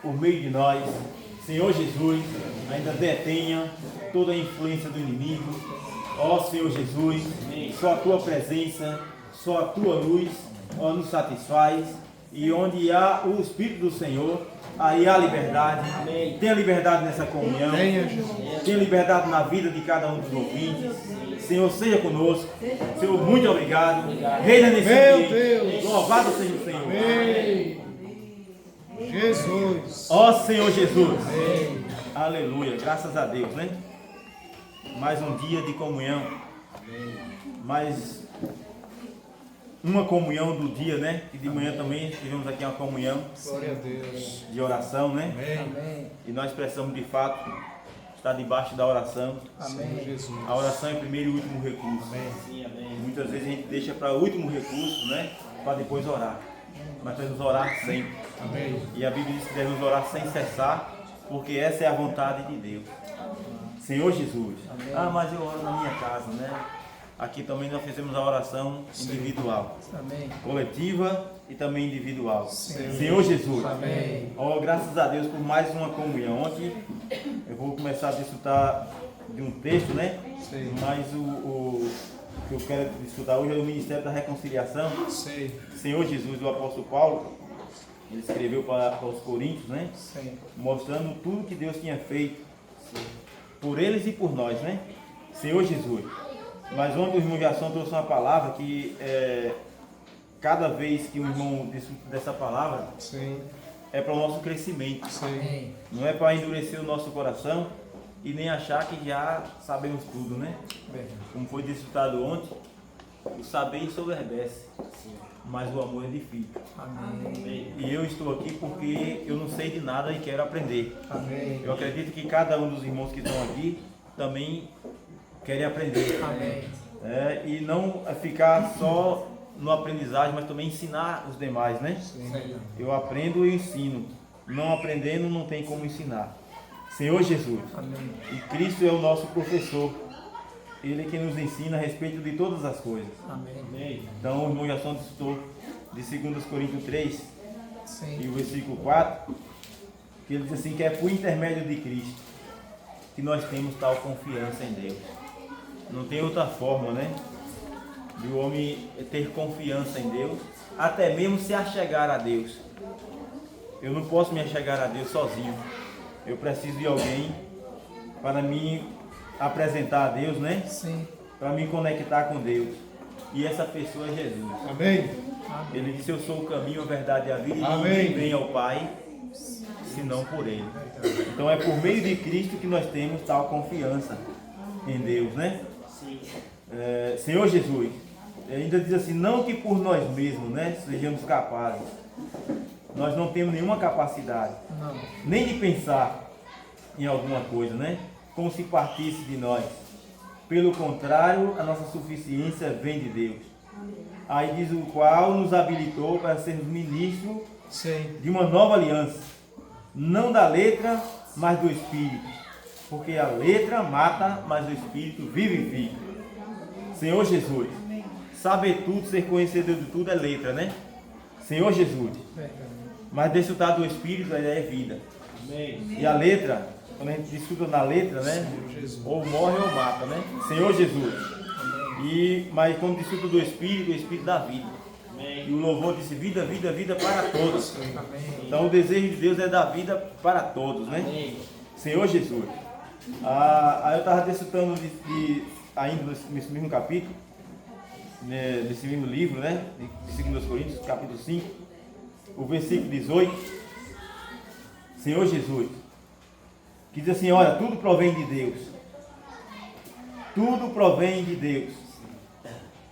por meio de nós. Senhor Jesus, ainda detenha toda a influência do inimigo. Ó Senhor Jesus, só a tua presença, só a tua luz, ó, nos satisfaz. E onde há o Espírito do Senhor, aí há liberdade. Tenha liberdade nessa comunhão. Tenha liberdade na vida de cada um dos ouvintes. Senhor, seja conosco. Senhor, muito obrigado. Reina nesse ambiente. Louvado seja o Senhor. Amém. Jesus. Ó Senhor Jesus. Amém. Aleluia. Graças a Deus, né? Mais um dia de comunhão. Mais uma comunhão do dia, né? E de manhã também tivemos aqui uma comunhão. Glória a Deus. De oração, né? Amém. E nós precisamos de fato estar debaixo da oração. Amém. Jesus. A oração é o primeiro e último recurso. Amém. Sim, amém. Muitas vezes a gente deixa para o último recurso, né? Para depois orar. Mas devemos orar sempre. Amém. E a Bíblia diz que devemos orar sem cessar, porque essa é a vontade de Deus. Senhor Jesus. Amém. Ah, mas eu oro na minha casa, né? Aqui também nós fizemos a oração individual. Amém. Coletiva e também individual. Sim. Senhor Jesus. Amém. Oh, graças a Deus por mais uma comunhão. Ontem eu vou começar a desfrutar de um texto, né? Sim. Mas o que eu quero desfrutar hoje é o Ministério da Reconciliação. Sim. Senhor Jesus, o apóstolo Paulo, ele escreveu para os Coríntios, né? Sim. Mostrando tudo que Deus tinha feito. Sim. Por eles e por nós, né? Senhor Jesus. Mas ontem o irmão Jason trouxe uma palavra que cada vez que o irmão discute dessa palavra, sim, é para o nosso crescimento. Sim. Não é para endurecer o nosso coração e nem achar que já sabemos tudo, né? Como foi disputado ontem, o saber ensoberbece, mas o amor edifica. Amém. E eu estou aqui porque eu não sei de nada e quero aprender. Amém. Eu acredito que cada um dos irmãos que estão aqui também querem aprender. Amém. E não ficar só no aprendizagem, mas também ensinar os demais, né? Sim. Eu aprendo e ensino. Não aprendendo não tem como ensinar. Senhor Jesus. Amém. E Cristo é o nosso professor. Ele é que nos ensina a respeito de todas as coisas. Amém. Então o irmão Jason citou de 2 Coríntios 3, sim, e o versículo 4, que ele diz assim, que é por intermédio de Cristo que nós temos tal confiança em Deus. Não tem outra forma, né? De o homem ter confiança em Deus, até mesmo se achegar a Deus. Eu não posso me achegar a Deus sozinho. Eu preciso de alguém para me apresentar a Deus, né? Sim. Para me conectar com Deus. E essa pessoa é Jesus. Amém. Ele disse, eu sou o caminho, a verdade e a vida. E ninguém vem ao Pai senão por Ele. Então é por meio de Cristo que nós temos tal confiança em Deus, né? Sim. Senhor Jesus, ainda diz assim, não que por nós mesmos, né, sejamos capazes. Nós não temos nenhuma capacidade, não, nem de pensar em alguma coisa, né? Como se partisse de nós. Pelo contrário, a nossa suficiência vem de Deus. Aí diz o qual nos habilitou para sermos ministros, sim, de uma nova aliança. Não da letra, mas do Espírito. Porque a letra mata, mas o Espírito vivifica. Senhor Jesus, saber tudo, ser conhecedor de tudo é letra, né? Senhor Jesus. Mas desfrutar do Espírito é vida. E a letra, quando a gente desfruta na letra, né? Ou morre ou mata, né? Senhor Jesus. Mas quando desfruta do Espírito, o Espírito dá vida. E o louvor disse vida, vida, vida para todos. Então o desejo de Deus é dar vida para todos, né? Senhor Jesus. Aí eu estava desfrutando ainda nesse mesmo capítulo, nesse mesmo livro, né? De 2 Coríntios, capítulo 5, o versículo 18. Senhor Jesus, que diz assim, olha, tudo provém de Deus. Tudo provém de Deus,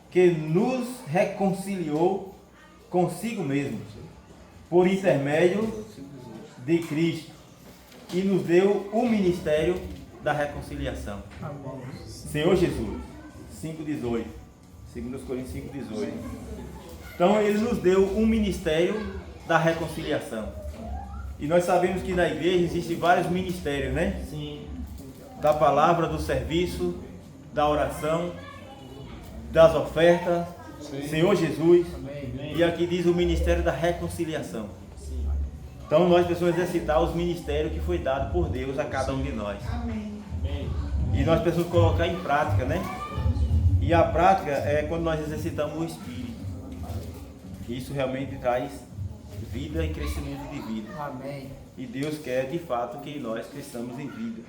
que nos reconciliou consigo mesmo, por intermédio de Cristo, e nos deu o ministério da reconciliação. Amém. Senhor Jesus, 5,18, 2 Coríntios 5,18. Então ele nos deu um ministério da reconciliação. E nós sabemos que na igreja existem vários ministérios, né? Sim. Da palavra, do serviço, da oração, das ofertas. Sim. Senhor Jesus. Amém. E aqui diz o ministério da reconciliação. Sim. Então nós precisamos exercitar os ministérios que foi dado por Deus a cada um de nós. Amém. E nós precisamos colocar em prática, né? E a prática é quando nós exercitamos o Espírito. Isso realmente traz vida e crescimento de vida. Amém. E Deus quer de fato que nós cresçamos em vida.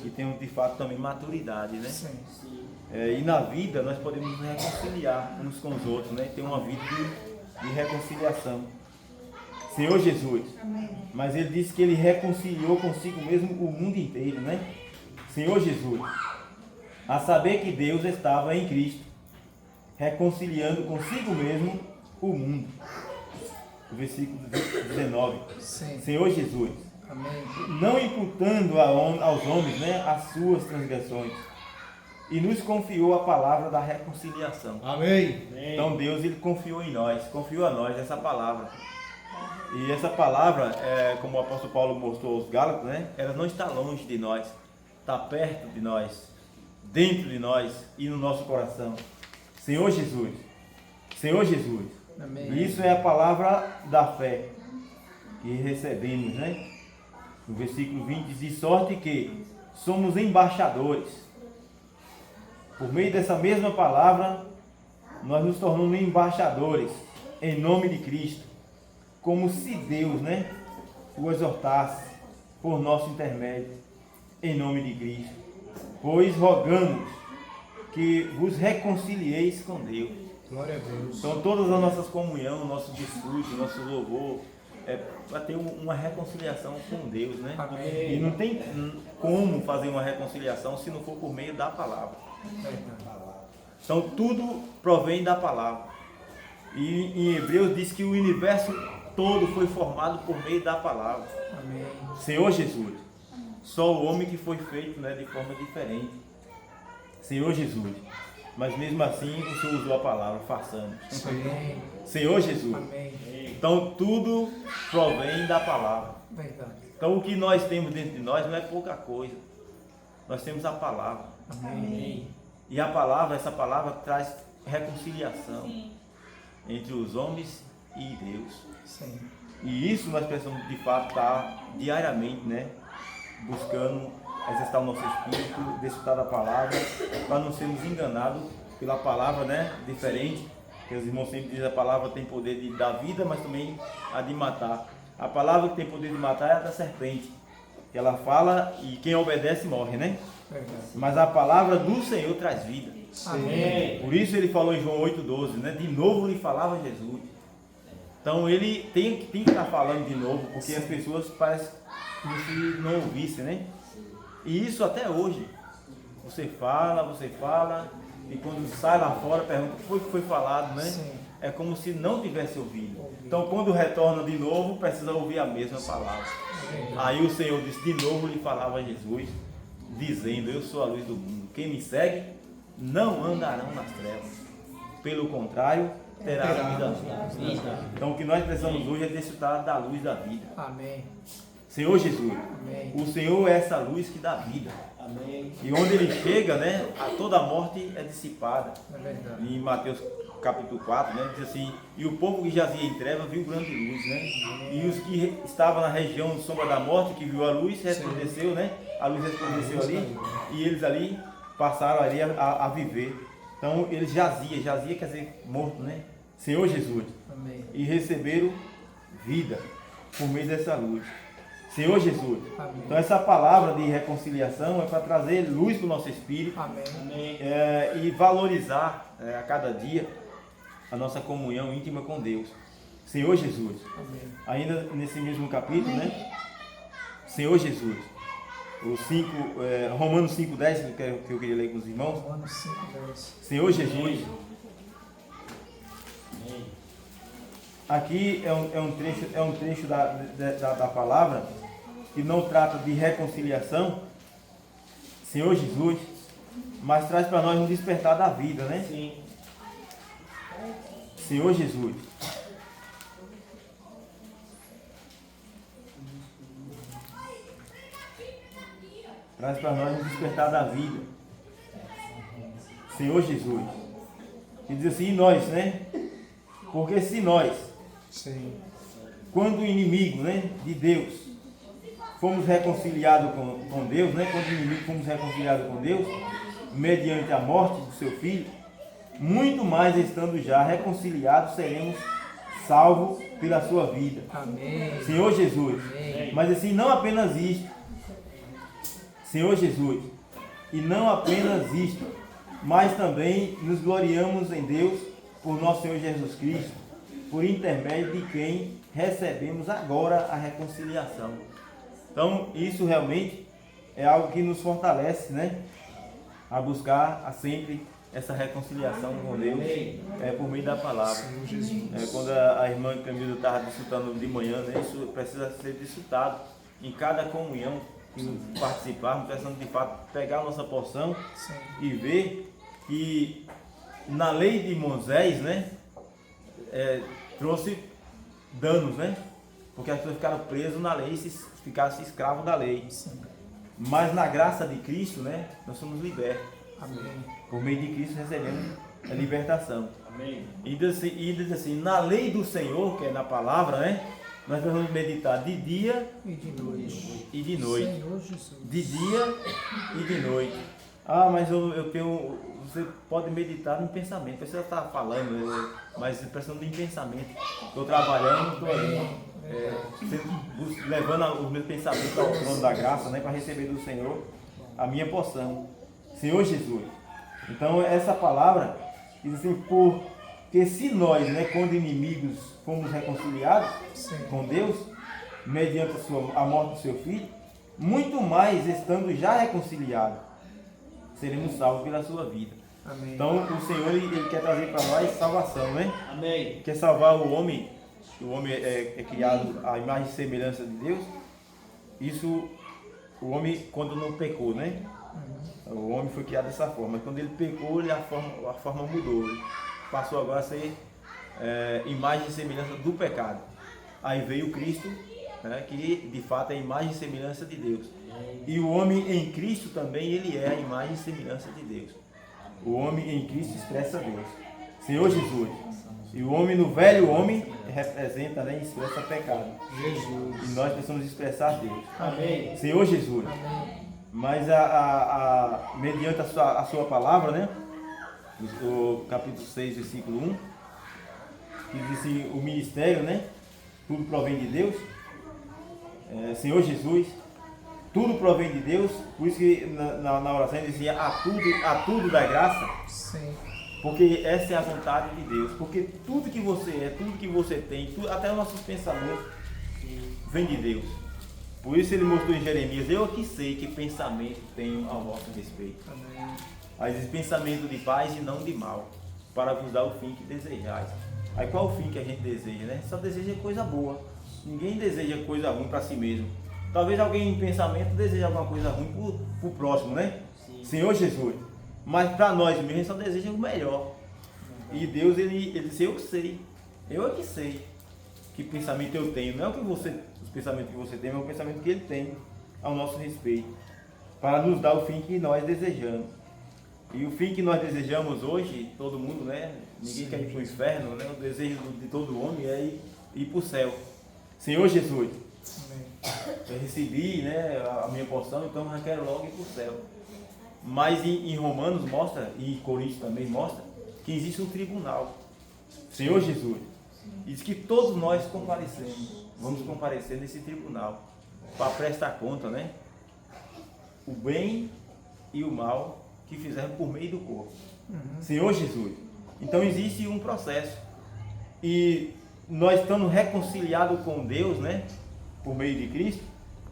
E tenhamos de fato também maturidade, né? Sim. E na vida nós podemos nos reconciliar uns com os outros, né? Ter uma vida de reconciliação. Senhor Jesus. Amém. Mas ele disse que ele reconciliou consigo mesmo o mundo inteiro, né? Senhor Jesus. A saber que Deus estava em Cristo, reconciliando consigo mesmo o mundo. O versículo 19. Sim. Senhor Jesus. Amém. Não imputando aos homens, né, as suas transgressões. E nos confiou a palavra da reconciliação. Amém. Então Deus ele confiou em nós, confiou a nós essa palavra. E essa palavra, como o apóstolo Paulo mostrou aos Gálatas, né, ela não está longe de nós, está perto de nós, dentro de nós e no nosso coração. Senhor Jesus, Senhor Jesus. Amém. Isso é a palavra da fé que recebemos, né? No versículo 20 diz: de sorte que somos embaixadores. Por meio dessa mesma palavra, nós nos tornamos embaixadores em nome de Cristo, como se Deus, né, o exortasse por nosso intermédio, em nome de Cristo. Pois rogamos que vos reconcilieis com Deus. Glória a Deus. Então todas as nossas comunhões, nosso discurso, nosso louvor, para ter uma reconciliação com Deus, né? Amém. E não tem como fazer uma reconciliação se não for por meio da palavra. Então tudo provém da palavra. E em Hebreus diz que o universo todo foi formado por meio da palavra. Amém. Senhor Jesus, só o homem que foi feito, né, de forma diferente. Senhor Jesus, mas mesmo assim o Senhor usou a palavra, façamos. Amém. Senhor Jesus. Amém. Então tudo provém da palavra. Verdade. Então o que nós temos dentro de nós não é pouca coisa. Nós temos a palavra. Amém. E a palavra, essa palavra traz reconciliação entre os homens e Deus. Sim. E isso nós precisamos de fato estar diariamente, né, buscando exercitar o nosso espírito, desfrutar da palavra, para não sermos enganados pela palavra, né, diferente. Que os irmãos sempre dizem: a palavra tem poder de dar vida, mas também a de matar. A palavra que tem poder de matar é a da serpente, que ela fala e quem obedece morre, né? Verdade. Mas a palavra do Senhor traz vida. Amém. Por isso ele falou em João 8,12, né? De novo lhe falava Jesus. Então ele tem que estar falando de novo, porque as pessoas parecem como se não ouvissem, né? E isso até hoje. Você fala, e quando sai lá fora pergunta o que foi falado, né? Sim. É como se não tivesse ouvido. Então quando retorna de novo, precisa ouvir a mesma palavra. Aí o Senhor disse: de novo lhe falava Jesus, dizendo: eu sou a luz do mundo. Quem me segue não andarão nas trevas. Pelo contrário, terá a vida. Então o que nós precisamos hoje é desfrutar da luz da vida. Amém. Senhor Jesus, Amém. o Senhor é essa luz que dá vida. Amém. E onde ele chega, né, toda a morte é dissipada. É verdade. Em Mateus capítulo 4, né, diz assim: e o povo que jazia em trevas viu grande luz, né? E os que estavam na região de sombra da morte, que viu a luz, resplandeceu, né? A luz resplandeceu ali, e eles ali passaram ali a viver. Então eles jazia quer dizer morto, né? Senhor Jesus. Amém. E receberam vida por meio dessa luz. Senhor Jesus. Amém. Então essa palavra de reconciliação é para trazer luz para o nosso espírito. Amém. E valorizar a cada dia a nossa comunhão íntima com Deus. Senhor Jesus. Amém. Ainda nesse mesmo capítulo, né? Senhor Jesus. Romanos 5,10, que eu queria ler com os irmãos. Romanos 5:10. Senhor Jesus. Aqui é um trecho da palavra que não trata de reconciliação, Senhor Jesus, mas traz para nós um despertar da vida, né? Sim. Senhor Jesus. Traz para nós um despertar da vida. Senhor Jesus. E diz assim: e nós, né? Porque se nós, Sim. quando inimigo, né, de Deus, fomos reconciliados com Deus, né, quando inimigo fomos reconciliados com Deus, mediante a morte do seu Filho, muito mais estando já reconciliados, seremos salvos pela sua vida. Amém. Senhor Jesus. Amém. Mas assim, não apenas isto, Senhor Jesus, e não apenas isto, mas também nos gloriamos em Deus por nosso Senhor Jesus Cristo, por intermédio de quem recebemos agora a reconciliação. Então, isso realmente é algo que nos fortalece, né? A buscar sempre essa reconciliação com Deus por meio da palavra. Senhor Jesus. Quando a irmã Camila estava disfrutando de manhã, né? Isso precisa ser desfrutado em cada comunhão que participarmos, precisamos de fato pegar a nossa porção Sim. e ver que na lei de Moisés, né, trouxe danos, né? Porque as pessoas ficaram presas na lei e ficaram escravos da lei. Sim. Mas na graça de Cristo, né, nós somos libertos. Amém. Por meio de Cristo recebemos a libertação. Amém. E diz assim, na lei do Senhor, que é na palavra, né, nós vamos meditar de dia E de noite. e de noite. Senhor Jesus. De dia e de noite. Ah, mas eu tenho. Você pode meditar no pensamento. Você está falando, mas precisando de pensamento. Estou trabalhando, estou ali, levando os meus pensamentos ao trono da graça, né, para receber do Senhor a minha porção. Senhor Jesus. Então essa palavra diz assim, porque se nós, né, quando inimigos, fomos reconciliados Sim. com Deus, mediante a morte do seu Filho, muito mais estando já reconciliados, seremos salvos pela sua vida. Amém. Então o Senhor ele quer trazer para nós salvação, né? Amém. Quer salvar o homem. O homem é criado à imagem e semelhança de Deus. Isso, o homem quando não pecou, né? O homem foi criado dessa forma. Mas quando ele pecou, a forma mudou. Ele passou agora a ser imagem e semelhança do pecado. Aí veio Cristo, né, que de fato é a imagem e semelhança de Deus. E o homem em Cristo também, ele é a imagem e semelhança de Deus. O homem em Cristo expressa Deus. Senhor Jesus. E o homem no velho homem representa, né, e expressa pecado. Jesus. E nós precisamos expressar Deus. Amém. Senhor Jesus. Amém. Mas mediante a sua palavra, né? O capítulo 6, versículo 1, que diz assim, o ministério, né? Tudo provém de Deus. Senhor Jesus, tudo provém de Deus. Por isso que na oração ele dizia a tudo da graça. Sim. Porque essa é a vontade de Deus. Porque tudo que você é, tudo que você tem, até os nossos pensamentos, vem de Deus. Por isso ele mostrou em Jeremias, eu aqui sei que pensamento tenho ao vosso respeito. Amém. Aí diz pensamento de paz e não de mal, para vos dar o fim que desejais. Aí qual o fim que a gente deseja, né? Só deseja coisa boa. Ninguém deseja coisa ruim para si mesmo. Talvez alguém em pensamento deseje alguma coisa ruim para o próximo, né? Sim. Senhor Jesus. Mas para nós mesmos, a gente só deseja o melhor. E Deus, ele disse, eu sei. Eu é que sei que pensamento eu tenho. Não é o que os pensamentos que você tem, mas o pensamento que ele tem ao nosso respeito. Para nos dar o fim que nós desejamos. E o fim que nós desejamos hoje, todo mundo, né? Ninguém quer ir para o inferno, né? O desejo de todo homem é ir para o céu. Senhor Jesus. Amém. Eu recebi, né, a minha porção, então eu já quero logo ir para o céu. Mas em Romanos mostra, e em Coríntios também mostra, que existe um tribunal. Senhor Jesus. Diz que todos nós vamos comparecer nesse tribunal para prestar conta, né? O bem e o mal que fizemos por meio do corpo. Senhor Jesus. Então existe um processo. E nós estamos reconciliados com Deus, né? Por meio de Cristo,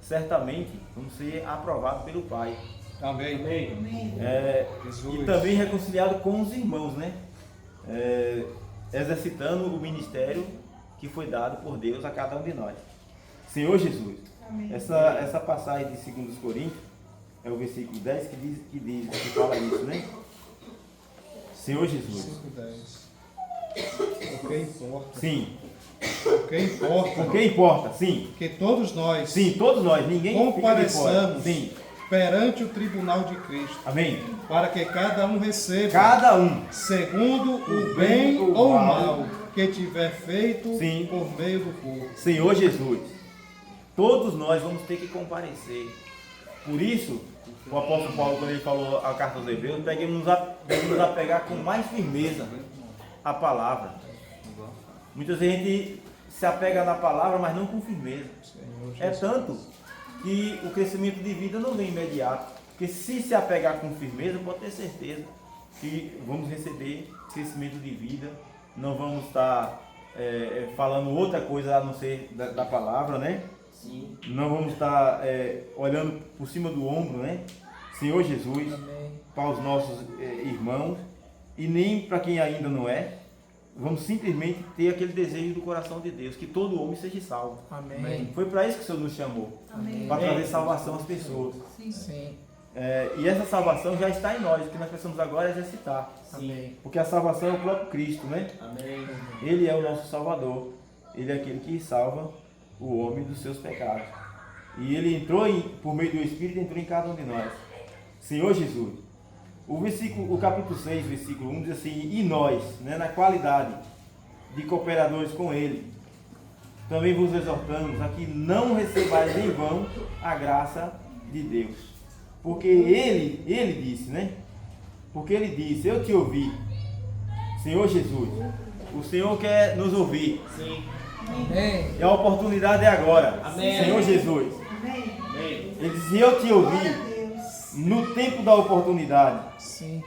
certamente vamos ser aprovados pelo Pai. Amém. Amém. E também reconciliado com os irmãos, né? Exercitando o ministério que foi dado por Deus a cada um de nós. Senhor Jesus. Essa passagem de 2 Coríntios é o versículo 10 que fala isso, né? Senhor Jesus. 5:10. O que importa? Sim. O que importa? O que importa? Sim. Que todos nós Sim, todos nós. Ninguém fica de fora. compareçamos Sim. perante o tribunal de Cristo, Amém. para que cada um receba Cada um segundo o bem ou o mal que tiver feito Sim. por meio do povo. Senhor Jesus, todos nós vamos ter que comparecer. Por isso, o apóstolo Paulo, quando ele falou a carta aos Hebreus, devemos a pegar com mais firmeza a palavra. Muita gente se apega na palavra, mas não com firmeza. É tanto que o crescimento de vida não vem imediato. Porque se apegar com firmeza, pode ter certeza que vamos receber crescimento de vida. Não vamos estar falando outra coisa a não ser da palavra, né? Sim. Não vamos estar olhando por cima do ombro, né? Senhor Jesus, para os nossos irmãos e nem para quem ainda não é. Vamos simplesmente ter aquele desejo do coração de Deus, que todo homem seja salvo. Amém. Foi para isso que o Senhor nos chamou, para trazer salvação às pessoas. Sim. E essa salvação já está em nós, o que nós precisamos agora é exercitar. Amém. Porque a salvação é o próprio Cristo, né? Amém. Ele é o nosso Salvador. Ele é aquele que salva o homem dos seus pecados. E ele entrou, por meio do Espírito, entrou em cada um de nós. Senhor Jesus. O capítulo 6, versículo 1 diz assim: e nós, né, na qualidade de cooperadores com ele, também vos exortamos a que não recebais em vão a graça de Deus. Porque ele disse, né? Porque ele disse: eu te ouvi, Senhor Jesus. O Senhor quer nos ouvir. Sim. Amém. E a oportunidade é agora. Amém. Senhor Jesus. Amém. Ele disse: eu te ouvi no tempo da oportunidade Sim.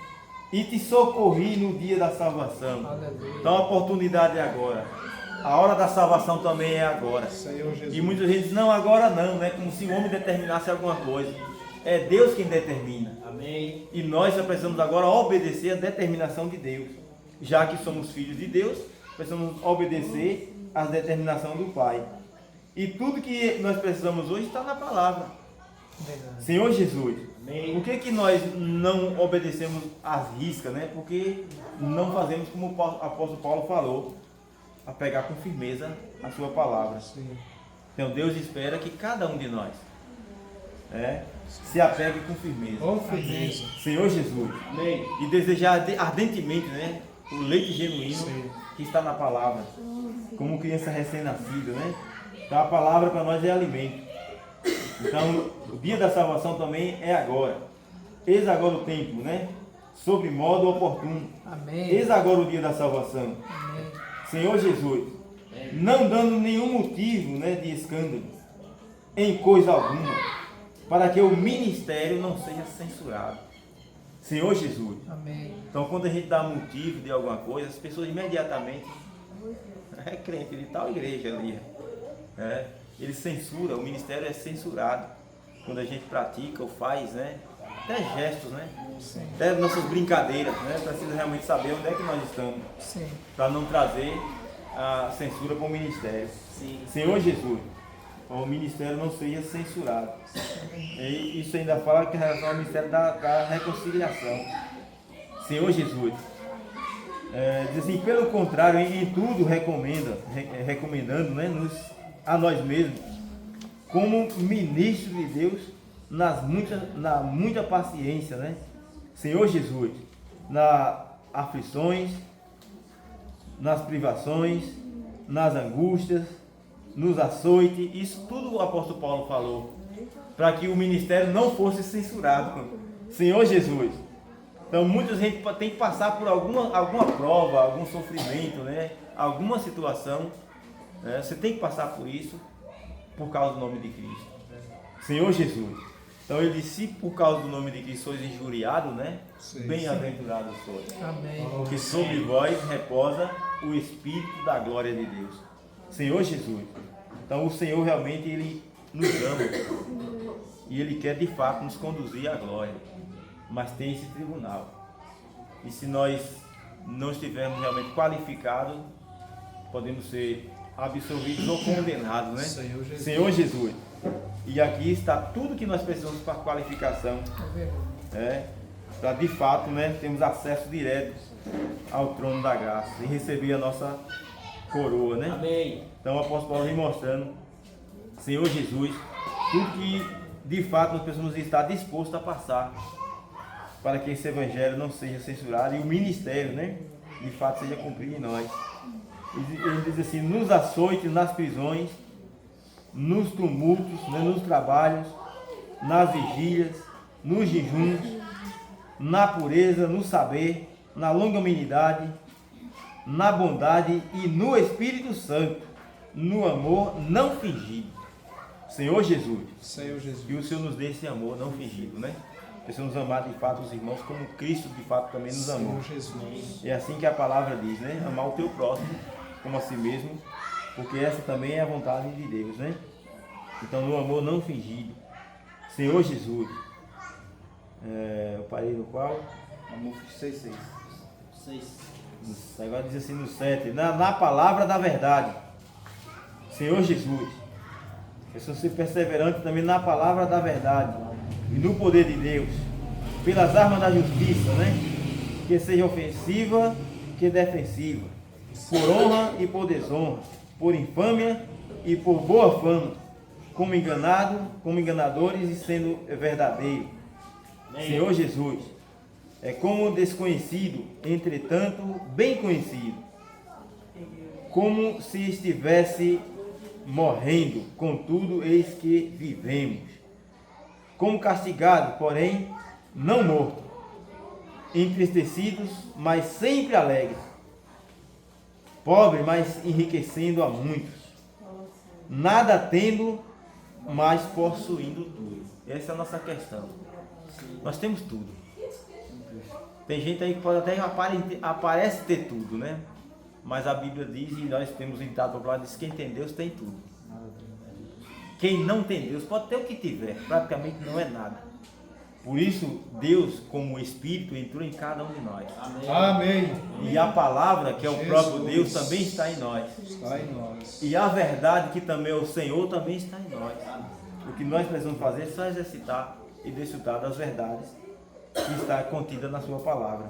e te socorri no dia da salvação. Aleluia. Então a oportunidade é agora. A hora da salvação também é agora. Senhor Jesus. E muita gente diz: não, agora não, né? Como se o homem determinasse alguma coisa. É Deus quem determina. Amém. E nós só precisamos agora obedecer a determinação de Deus. Já que somos filhos de Deus, precisamos obedecer à determinação do Pai. E tudo que nós precisamos hoje está na palavra. Verdade. Senhor Jesus, Amém. por que nós não obedecemos às riscas, né? Porque não fazemos como o apóstolo Paulo falou, a pegar com firmeza a sua palavra. Sim. Então Deus espera que cada um de nós se apegue com firmeza. Com firmeza. Senhor Jesus, Amém. e desejar ardentemente, né, o leite genuíno Sim. que está na palavra, como criança recém-nascida, né? Então a palavra para nós é alimento. Então o dia da salvação também é agora. Eis agora o tempo, né? Sobre modo oportuno. Amém. Eis agora o dia da salvação. Amém. Senhor Jesus, não dando nenhum motivo, né, de escândalo em coisa alguma, para que o ministério não seja censurado. Senhor Jesus. Amém. Então quando a gente dá motivo de alguma coisa, as pessoas imediatamente é crente de tal igreja ali. Ele censura, o ministério é censurado. Quando a gente pratica ou faz, né? Até gestos, né? Sim. Até nossas brincadeiras, né? Precisa realmente saber onde é que nós estamos, Sim. para não trazer a censura para o ministério. Sim. Senhor Jesus, o ministério não seja censurado. E isso ainda fala que em relação ao ministério da reconciliação. Senhor Jesus, diz assim: pelo contrário, em tudo recomendando, né, a nós mesmos, como ministros de Deus, na muita paciência, né? Senhor Jesus, nas aflições, nas privações, nas angústias, nos açoites, isso tudo o apóstolo Paulo falou, para que o ministério não fosse censurado. Senhor Jesus. Então muita gente tem que passar por alguma prova, algum sofrimento, né? Alguma situação, né? Você tem que passar por isso por causa do nome de Cristo. Senhor Jesus. Então ele disse: se por causa do nome de Cristo sois injuriados, né? Sim. Bem-aventurados sois. Amém. Porque sobre vós reposa o Espírito da glória de Deus. Senhor Jesus. Então o Senhor realmente Ele nos ama. E Ele quer de fato nos conduzir à glória. Mas tem esse tribunal. E se nós não estivermos realmente qualificados, podemos ser absolvidos ou condenados, né? Senhor Jesus. Senhor Jesus. E aqui está tudo que nós precisamos para a qualificação. É verdade. Para de fato, né, termos acesso direto ao trono da graça e receber a nossa coroa, né? Amém. Então o apóstolo Paulo vem mostrando, Senhor Jesus, tudo que de fato nós precisamos estar dispostos a passar para que esse evangelho não seja censurado e o ministério, né, de fato seja cumprido em nós. Ele diz assim: nos açoites, nas prisões, nos tumultos, né, nos trabalhos, nas vigílias, nos jejuns, na pureza, no saber, na longanimidade, na bondade e no Espírito Santo, no amor não fingido. Senhor Jesus, Senhor Jesus. que o Senhor nos dê esse amor não fingido, né? Que o Senhor nos amar de fato os irmãos como Cristo de fato também nos amou. Senhor Jesus. É assim que a palavra diz, né? Amar o teu próximo como a si mesmo, porque essa também é a vontade de Deus, né? Então, no amor não fingido. Senhor Jesus, eu parei no qual? Amor 6. 6. Agora diz assim no 7, na palavra da verdade. Senhor Jesus, eu sou ser perseverante também na palavra da verdade e no poder de Deus, pelas armas da justiça, né? Que seja ofensiva, que defensiva, por honra e por desonra, por infâmia e por boa fama, como enganadores e sendo verdadeiro. Senhor Jesus, é como desconhecido, entretanto bem conhecido, como se estivesse morrendo, contudo eis que vivemos, como castigado, porém não morto, entristecidos, mas sempre alegres, pobre, mas enriquecendo a muitos, nada tendo, mas possuindo tudo. Essa é a nossa questão. Nós temos tudo. Tem gente aí que pode até aparece ter tudo, né? Mas a Bíblia diz, e nós temos ditado popular, diz que quem tem Deus tem tudo. Quem não tem Deus pode ter o que tiver, praticamente não é nada. Por isso, Deus, como Espírito, entrou em cada um de nós. Amém. E a palavra, que é o Jesus. próprio Deus, também está em nós. Está em nós. E a verdade, que também é o Senhor, também está em nós. O que nós precisamos fazer é só exercitar e desfrutar das verdades que está contida na sua palavra.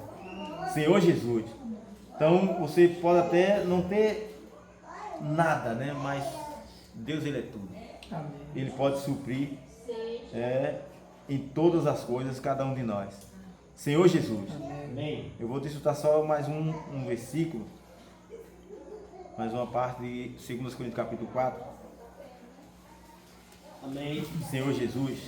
Senhor Jesus. Então, você pode até não ter nada, né? Mas Deus, Ele é tudo. Amém. Ele pode suprir em todas as coisas cada um de nós. Senhor Jesus. Amém. Eu vou desfrutar só mais um versículo, mais uma parte de 2 Coríntios capítulo 4. Amém. Senhor Jesus.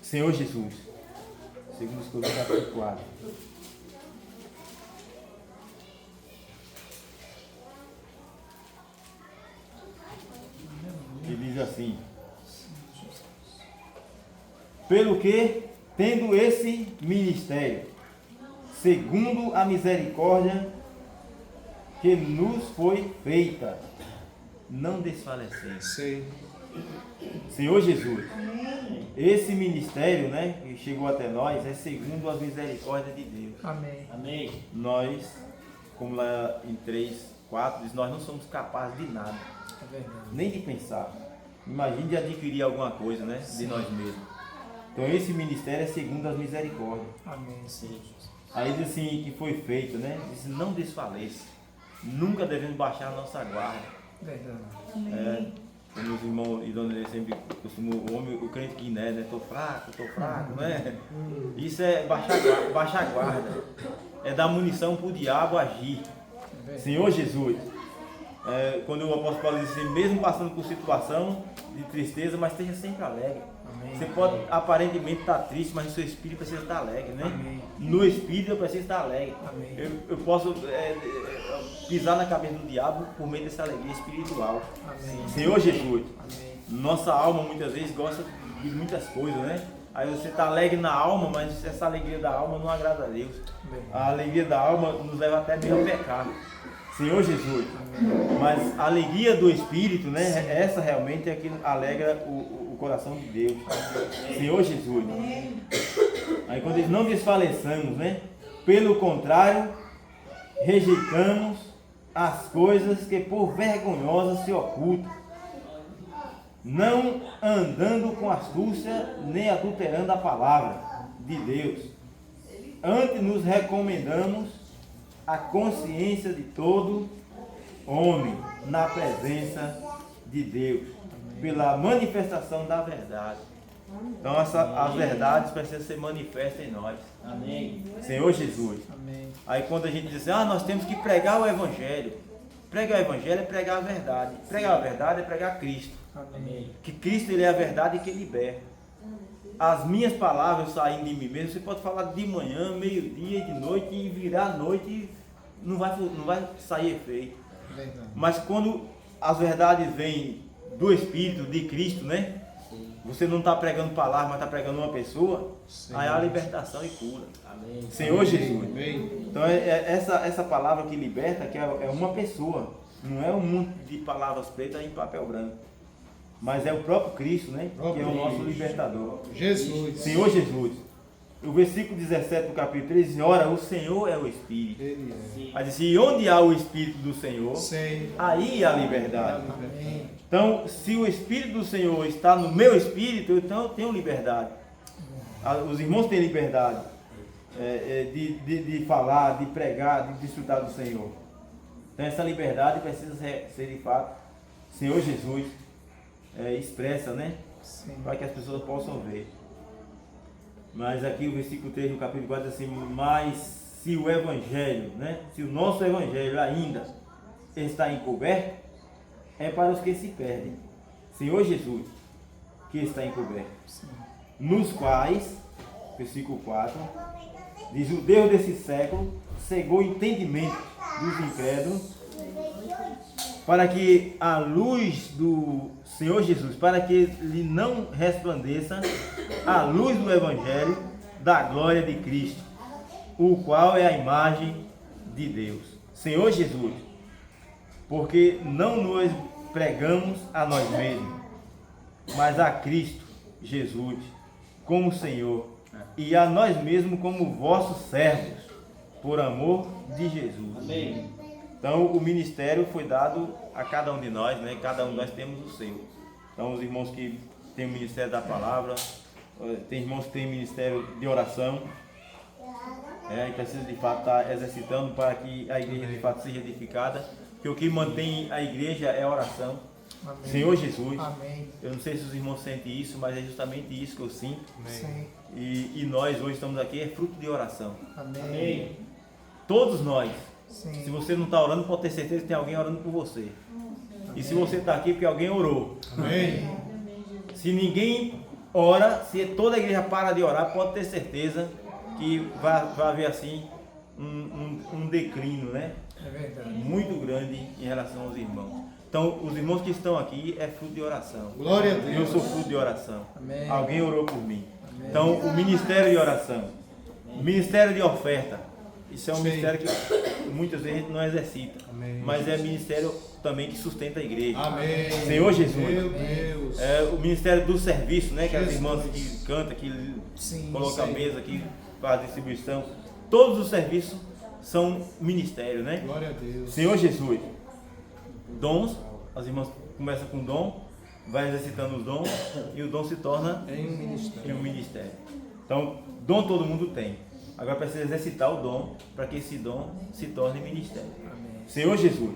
Senhor Jesus. 2 Coríntios capítulo 4. Que diz assim: pelo que, tendo esse ministério, segundo a misericórdia que nos foi feita, não desfalecemos. Sei. Senhor Jesus, esse ministério, né, que chegou até nós, é segundo a misericórdia de Deus. Amém. Amém. Nós, como lá em 3:4 diz, nós não somos capazes de nada, É verdade. nem de pensar. Imagine de adquirir alguma coisa, né, de nós mesmos. Então esse ministério é segundo as misericórdias. Amém. Sim. Aí diz assim, que foi feito, né, diz, não desfaleça. Nunca devemos baixar a nossa guarda. Verdade. Como os irmãos e dona Helena sempre costumam, o crente que né, tô fraco, né? Isso é baixar a guarda. É dar munição para o diabo agir. Senhor Jesus, quando o apóstolo Paulo diz assim, mesmo passando por situação de tristeza, mas esteja sempre alegre. Amém. Você pode aparentemente estar triste, mas no seu espírito precisa estar alegre, né? Amém. No espírito eu preciso estar alegre. Amém. Eu posso pisar na cabeça do diabo por meio dessa alegria espiritual. Amém. Senhor Jesus, Amém. nossa alma muitas vezes gosta de muitas coisas, né? Aí você está alegre na alma, mas essa alegria da alma não agrada a Deus. A alegria da alma nos leva até mesmo ao pecado. Senhor Jesus, mas a alegria do Espírito, né? Essa realmente é que alegra o coração de Deus. Senhor Jesus. Aí quando diz não desfaleçamos, né? Pelo contrário, rejeitamos as coisas que por vergonhosas se ocultam, não andando com astúcia nem adulterando a palavra de Deus. Antes nos recomendamos a consciência de todo homem na presença de Deus, pela manifestação da verdade. Então as verdades precisam ser manifestas em nós. Amém. Senhor Jesus. Amém. Aí quando a gente diz assim, nós temos que pregar o Evangelho. Pregar o Evangelho é pregar a verdade. Pregar a verdade é pregar Cristo. Amém. Que Cristo ele é a verdade que liberta. As minhas palavras saindo de mim mesmo, você pode falar de manhã, meio-dia, de noite e virar a noite e não vai sair efeito. Verdade. Mas quando as verdades vêm do Espírito, de Cristo, né? Você não está pregando palavras, mas está pregando uma pessoa, aí há libertação e cura. Amém. Senhor Jesus. Amém. Então essa palavra que liberta, que é uma pessoa, não é um monte de palavras pretas em papel branco. Mas é o próprio Cristo, né? Que é o nosso libertador. Jesus. Senhor Jesus. O versículo 17 do capítulo 3 diz, ora, o Senhor é o Espírito. Ele é. Aí diz, e onde há o Espírito do Senhor, Sem aí há liberdade. Amém. Então, se o Espírito do Senhor está no meu espírito, então eu tenho liberdade. Os irmãos têm liberdade de falar, de pregar, de desfrutar do Senhor. Então, essa liberdade precisa ser de fato, Senhor Jesus, expressa, né? Sim. Para que as pessoas possam ver. Mas aqui o versículo 3 do capítulo 4 diz assim, mas se o Evangelho, né? Se o nosso Evangelho ainda está encoberto, é para os que se perdem. Senhor Jesus, que está encoberto. Sim. Nos quais, versículo 4, diz, o Deus desse século cegou o entendimento dos incrédulos, para que a luz do Senhor Jesus, para que lhe não resplandeça a luz do Evangelho da glória de Cristo, o qual é a imagem de Deus. Senhor Jesus, porque não nos pregamos a nós mesmos, mas a Cristo Jesus como Senhor e a nós mesmos como vossos servos, por amor de Jesus. Amém. Então o ministério foi dado a cada um de nós, né? Cada um de nós temos o seu. Então os irmãos que têm o ministério da palavra, tem irmãos que têm ministério de oração, e precisa de fato estar exercitando para que a igreja de fato seja edificada, que o que mantém a igreja é a oração. Amém. Senhor Jesus, Amém. eu não sei se os irmãos sentem isso, mas é justamente isso que eu sinto. Sim. E nós hoje estamos aqui, é fruto de oração. Amém. Amém. Todos nós. Sim. Se você não está orando, pode ter certeza que tem alguém orando por você. E se você está aqui, porque alguém orou. Amém. Se ninguém ora, se toda a igreja para de orar, pode ter certeza que vai haver assim um declínio, né? É verdade. Muito grande em relação aos irmãos. Então, os irmãos que estão aqui é fruto de oração. Glória a Deus. Eu sou fruto de oração. Amém. Alguém orou por mim. Amém. Então, o ministério de oração, o ministério de oferta, isso é um Sim. ministério que muitas vezes a gente não exercita. Amém. Mas é ministério também que sustenta a igreja. Amém. Senhor Jesus. Meu Deus. É o ministério do serviço, né? Que as Jesus. irmãs que cantam, que Sim, colocam a sim. mesa, que faz a distribuição. Todos os serviços são ministério, né? Glória a Deus. Senhor Jesus. Dons, as irmãs começam com dom, vai exercitando os dons e o dom se torna Em um ministério. em um ministério. Então, dom todo mundo tem. Agora precisa exercitar o dom para que esse dom se torne ministério. Amém. Senhor Jesus.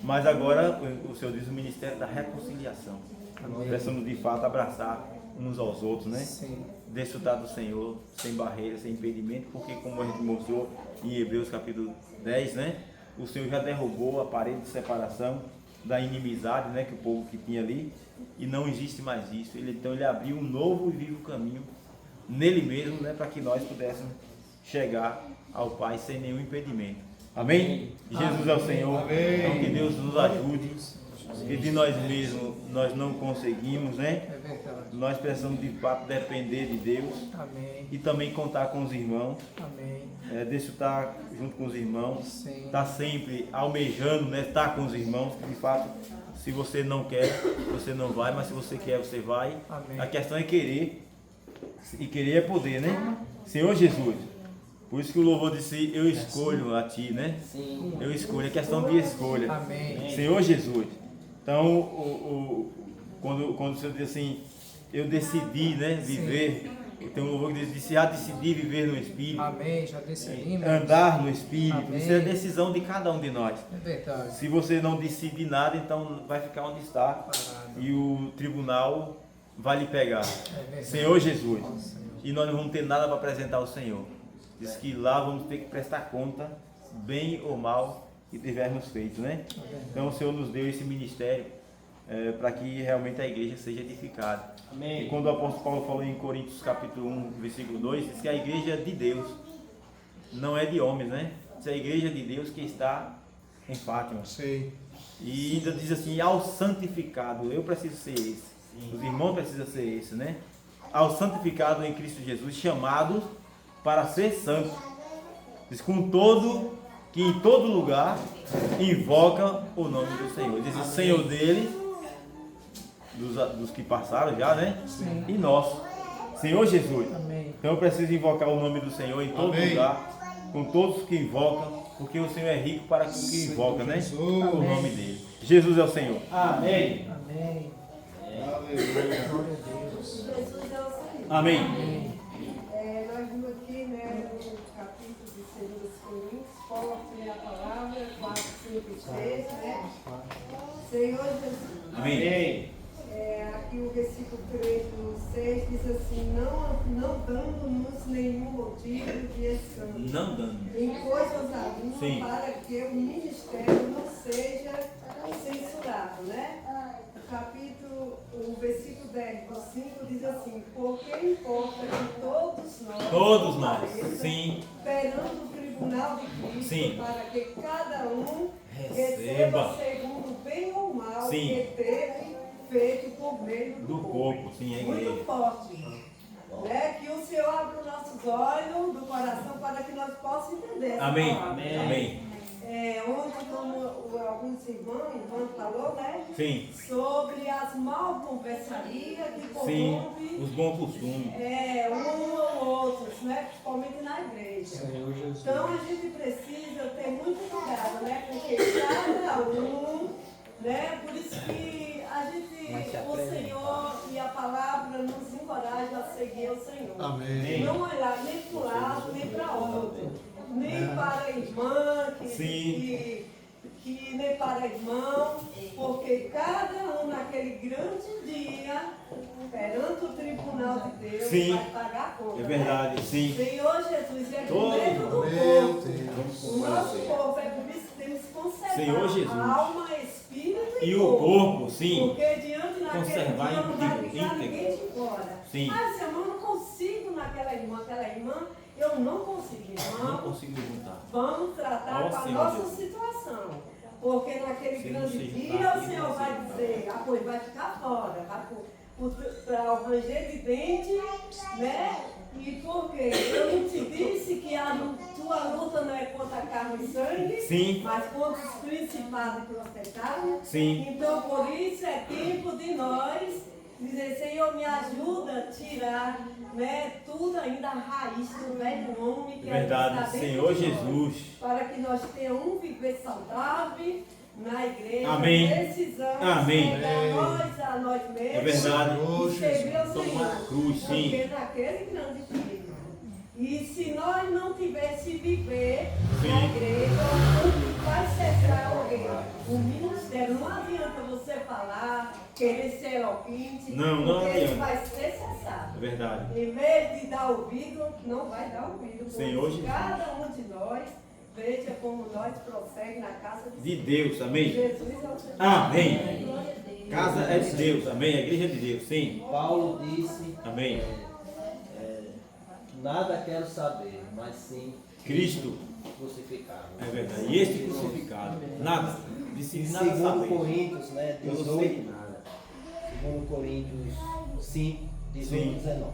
Mas agora o Senhor diz o ministério da reconciliação. Amém. Precisamos de fato abraçar uns aos outros, né? Sim. Desfrutar do Senhor sem barreiras, sem impedimento, porque como a gente mostrou em Hebreus capítulo 10, né? O Senhor já derrubou a parede de separação da inimizade, né? Que o povo que tinha ali, e não existe mais isso. Então ele abriu um novo e vivo caminho nele mesmo, né? Para que nós pudéssemos chegar ao Pai sem nenhum impedimento. Amém? Jesus é o Senhor. Amém. Então que Deus nos ajude, porque de nós mesmos nós não conseguimos, né? É verdade. Nós precisamos de fato depender de Deus Amém. e também contar com os irmãos, Amém. desfrutar junto com os irmãos, Sim. estar sempre almejando, né? Estar com os irmãos, que de fato, se você não quer, você não vai, mas se você quer, você vai. Amém. A questão é querer, e querer é poder, né? Senhor Jesus, por isso que o louvor disse, eu escolho a Ti, né? Sim. Eu escolho, é questão de escolha. Amém. Senhor Jesus. Então, quando o Senhor diz assim, eu decidi, né, viver, tem um louvor que diz, já decidi viver no Espírito, Amém. Já decidimos. andar no Espírito, Amém. isso é decisão de cada um de nós. É verdade. Se você não decide nada, então vai ficar onde está. Parado. E o tribunal vai lhe pegar. verdade. Senhor Jesus. E nós não vamos ter nada para apresentar ao Senhor. Diz que lá vamos ter que prestar conta, bem ou mal, que tivermos feito, né? Então o Senhor nos deu esse ministério para que realmente a igreja seja edificada. Amém. E quando o apóstolo Paulo falou em Coríntios capítulo 1, versículo 2, diz que a igreja é de Deus, não é de homens, né? Diz a igreja de Deus que está em Fátima. Sei. E ainda diz assim, ao santificado, eu preciso ser esse. Os irmãos precisam ser esse, né? Ao santificado em Cristo Jesus, chamados para ser santos. Diz com todo, que em todo lugar invoca o nome do Senhor. Diz o Senhor dele, dos que passaram já, né? Sim. E nosso, Senhor Jesus. Amém. Então eu preciso invocar o nome do Senhor em todo Amém. lugar, com todos que invocam, porque o Senhor é rico para com que invoca, né? Jesus. O nome dele. Jesus é o Senhor. Amém. Amém. Aleluia. Glória a Deus. Jesus é o Senhor. Amém. Amém. Nós vimos aqui, né, no capítulo de 2 Coríntios, forte a palavra, 4, 5 e 6, né? Senhor Jesus. Amém. Aqui o versículo 3 do 6 diz assim, não dando-nos nenhum motivo de escândalo Não dando. em coisas alguma Sim. para que o ministério não seja censurado, né? O versículo 10 do 5 diz assim, porque importa que todos nós, Sim, perante o tribunal de Cristo, Sim. para que cada um Receba. receba segundo o bem ou mal Sim. que teve feito por meio do corpo, sim, a igreja. muito forte. Né? Que o Senhor abra os nossos olhos do coração para que nós possamos entender essa Amém. palavra. Amém. Ontem, como alguns irmãos falou, né? Sim, Sobre as malconversarias que sim, corrompem os bons costumes. um ou outros, né? Principalmente na igreja. Senhor Jesus. Então a gente precisa ter muito cuidado, né? Porque cada um, né? Por isso que a gente, o Senhor e a palavra nos encoraja a seguir o Senhor. Amém. Não olhar nem para um lado, nem para outro. Nem para a irmã, que nem para irmão, porque cada um naquele grande dia, perante o tribunal de Deus, Sim. vai pagar a conta. É verdade, sim. Senhor Jesus, é Todos. primeiro do Meu povo. Deus. O nosso corpo é por isso que temos que conservar Senhor Jesus. alma, espírito E o corpo, sim. Porque diante naquele Conservar dia não vai íntegro, ficar íntegro. ninguém de fora. Sim. Ah, Senhor, eu não consigo naquela irmã, eu não consigo, Não irmão. consigo levantar. Vamos tratar Ó, com a Senhor nossa Deus. situação. Porque naquele Se grande você dia está o aqui, Senhor você vai está. dizer, pois vai ficar fora, vai para o ranger de dente, né? E porque eu não te disse que a tua luta não é contra carne e sangue, Sim. mas contra os principados e potestades. Sim. Então por isso é tempo de nós dizer, Senhor, me ajuda a tirar, né, tudo ainda a raiz do velho homem que Verdade, ainda está dentro Senhor de nós, Jesus. para que nós tenhamos um viver saudável na igreja. Amém. Precisamos Amém. negar a nós mesmos. É verdade. E servir ao Senhor. Tomar a cruz, sim. Porque naquele grande dia. E se nós não tivéssemos viver Sim. na igreja, vai cessar alguém. O ministério, não adianta você falar, querer ser eloquente, Não porque ele adianta. vai ser cessado. É verdade. Em vez de dar ouvido, não vai dar ouvido. Senhor Pois Jesus. cada um de nós, veja como nós prossegue na casa De Deus, amém. Jesus é o Senhor. Amém. Glória a Deus. Casa é de Deus, amém. A igreja é de Deus, sim. Paulo disse, Amém. nada quero saber, mas sim Cristo crucificado. é verdade. E este crucificado, nada. Disse Em nada 2 saber. Coríntios, né, Eu não sei 18, nada. 2 Coríntios 5, 18 Sim. 19.